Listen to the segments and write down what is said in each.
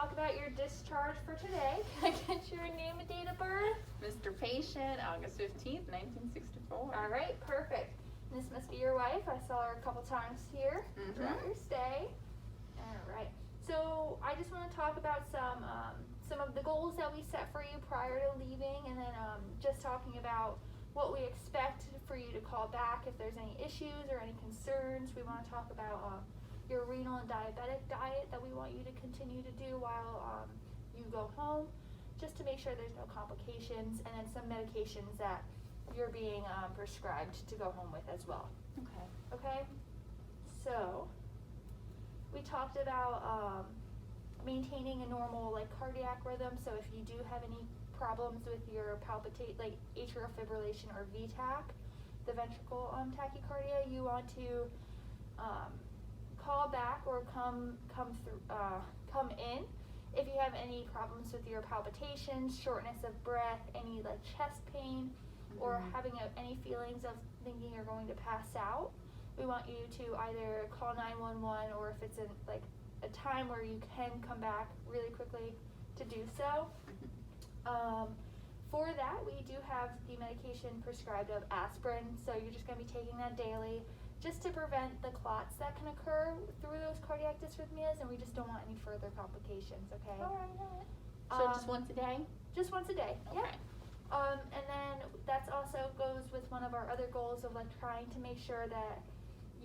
talk about your discharge for today. Can I get your name and date of birth? Mr. Patient, August 15th, 1964. All right, perfect. This must be your wife. I saw her a couple times here throughout your stay. All right. So I just want to talk about some of the goals that we set for you prior to leaving, and then just talking about what we expect for you to call back if there's any issues or any concerns. We want to talk about your renal and diabetic diet that we want you to continue to do while you go home, just to make sure there's no complications, and then some medications that you're being prescribed to go home with as well. Okay. Okay? So, we talked about maintaining a normal cardiac rhythm. So if you do have any problems with your atrial fibrillation or VTAC, the ventricle tachycardia, you want to call back or come in if you have any problems with your palpitations, shortness of breath, any chest pain, or having any feelings of thinking you're going to pass out. We want you to either call 911, or if it's a time where you can come back really quickly, to do so. For that, we do have the medication prescribed of aspirin, so you're just going to be taking that daily, just to prevent the clots that can occur through those cardiac dysrhythmias, and we just don't want any further complications, okay? All right. So just once a day? Just once a day, Okay. yeah. And then that also goes with one of our other goals of trying to make sure that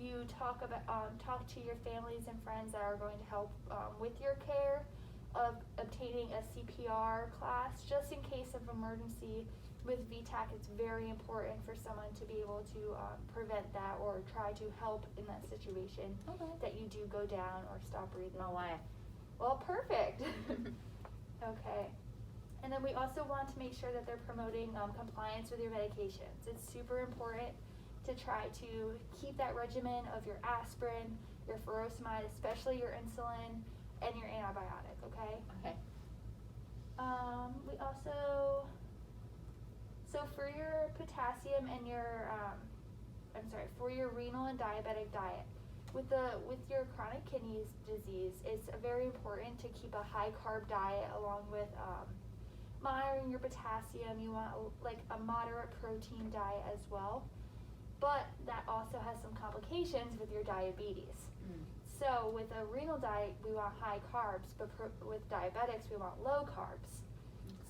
you talk to your families and friends that are going to help with your care, of obtaining a CPR class, just in case of emergency. With VTAC, it's very important for someone to be able to prevent that or try to help in that situation that you do go down or stop breathing. My wife. Well, perfect. Okay. And then we also want to make sure that they're promoting compliance with your medications. It's super important to try to keep that regimen of your aspirin, your furosemide, especially your insulin, and your antibiotic, okay? Okay. We also, so for your potassium and your, for your renal and diabetic diet, with your chronic kidney disease, it's very important to keep a high carb diet along with monitoring your potassium. You want a moderate protein diet as well, but that also has some complications with your diabetes. So with a renal diet, we want high carbs, but with diabetics, we want low carbs.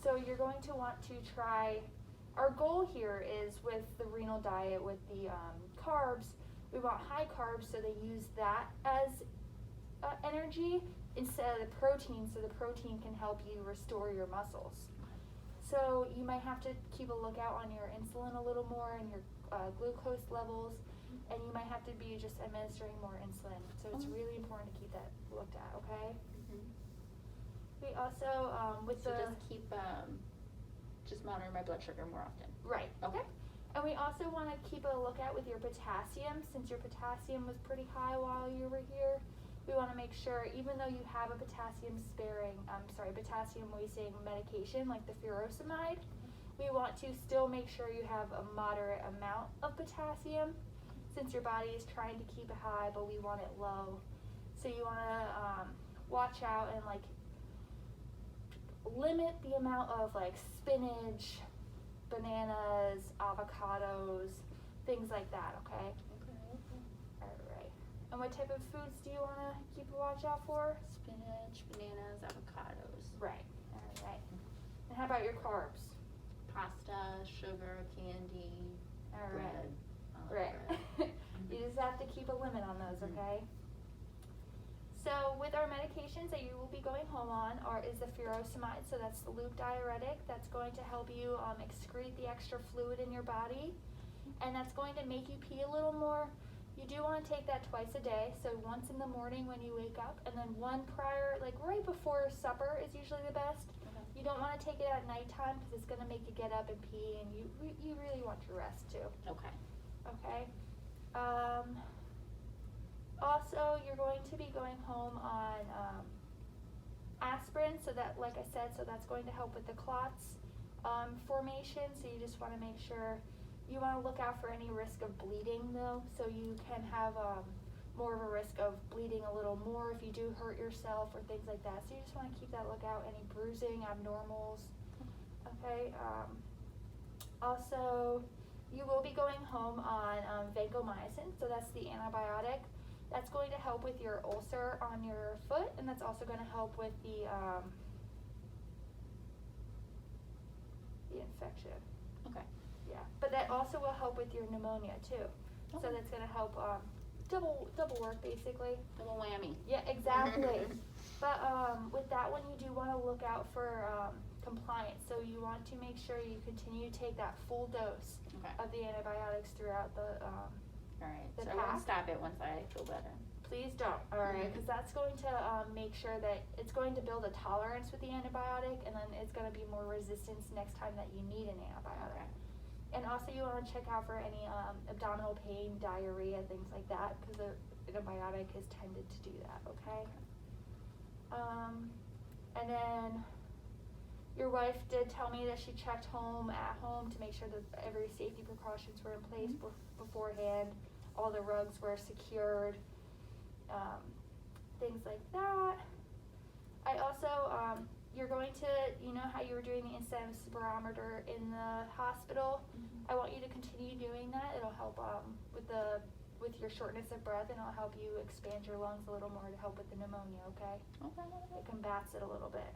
So you're going to want to try, our goal here is with the renal diet, with the carbs, we want high carbs, so they use that as energy instead of the protein, so the protein can help you restore your muscles. So you might have to keep a lookout on your insulin a little more and your glucose levels, and you might have to be just administering more insulin. So it's really important to keep that looked at, okay? We also, just keep, just monitor my blood sugar more often. Right. Okay. And we also want to keep a lookout with your potassium, since your potassium was pretty high while you were here. We want to make sure, even though you have a potassium wasting medication like the furosemide, we want to still make sure you have a moderate amount of potassium, since your body is trying to keep it high, but we want it low. So you want to watch out and limit the amount of spinach, bananas, avocados, things like that, okay? Alright. And what type of foods do you want to keep a watch out for? Spinach, bananas, avocados. Right. Alright. And how about your carbs? Pasta, sugar, candy, bread. Right. You just have to keep a limit on those, okay? So with our medications that you will be going home on is the furosemide, so that's the loop diuretic. That's going to help you excrete the extra fluid in your body, and that's going to make you pee a little more. You do want to take that twice a day, so once in the morning when you wake up, and then one prior, right before supper is usually the best. You don't want to take it at nighttime because it's going to make you get up and pee, and you really want your rest too. Okay. Okay. Also, you're going to be going home on aspirin, so that, like I said, so that's going to help with the clots formation. So you just want to make sure, you want to look out for any risk of bleeding though, so you can have more of a risk of bleeding a little more if you do hurt yourself or things like that. So you just want to keep that lookout, any bruising, abnormals. Okay. Also, you will be going home on vancomycin, so that's the antibiotic. That's going to help with your ulcer on your foot, and that's also going to help with the infection. Okay. Yeah, but that also will help with your pneumonia too. So Okay. that's gonna help double work basically. Double whammy. Yeah, exactly. But with that one, you do want to look out for compliance. So you want to make sure you continue to take that full dose Okay. of the antibiotics throughout the. All right. The So I won't pack. stop it once I feel better. Please don't. All right, because that's going to make sure that it's going to build a tolerance with the antibiotic, and then it's going to be more resistance next time that you need an antibiotic. Okay. And also you want to check out for any abdominal pain, diarrhea, things like that, because the antibiotic is tended to do that, okay? And then your wife did tell me that she checked at home to make sure that every safety precautions were in place beforehand, all the rugs were secured, things like that. I also, you're going to, you know how you were doing the incentive spirometer in the hospital? Mm-hmm. I want you to continue doing that. It'll help with your shortness of breath, and it'll help you expand your lungs a little more to help with the pneumonia, okay? Okay. It combats it a little bit.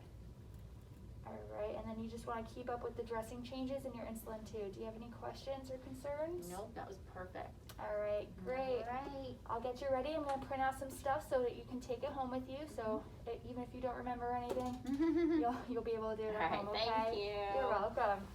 Alright, and then you just want to keep up with the dressing changes and your insulin too. Do you have any questions or concerns? Nope, that was perfect. Alright, great. Alright. I'll get you ready. I'm going to print out some stuff so that you can take it home with you. So even if you don't remember anything, you'll be able to do it at Alright, home, okay? thank you. You're welcome.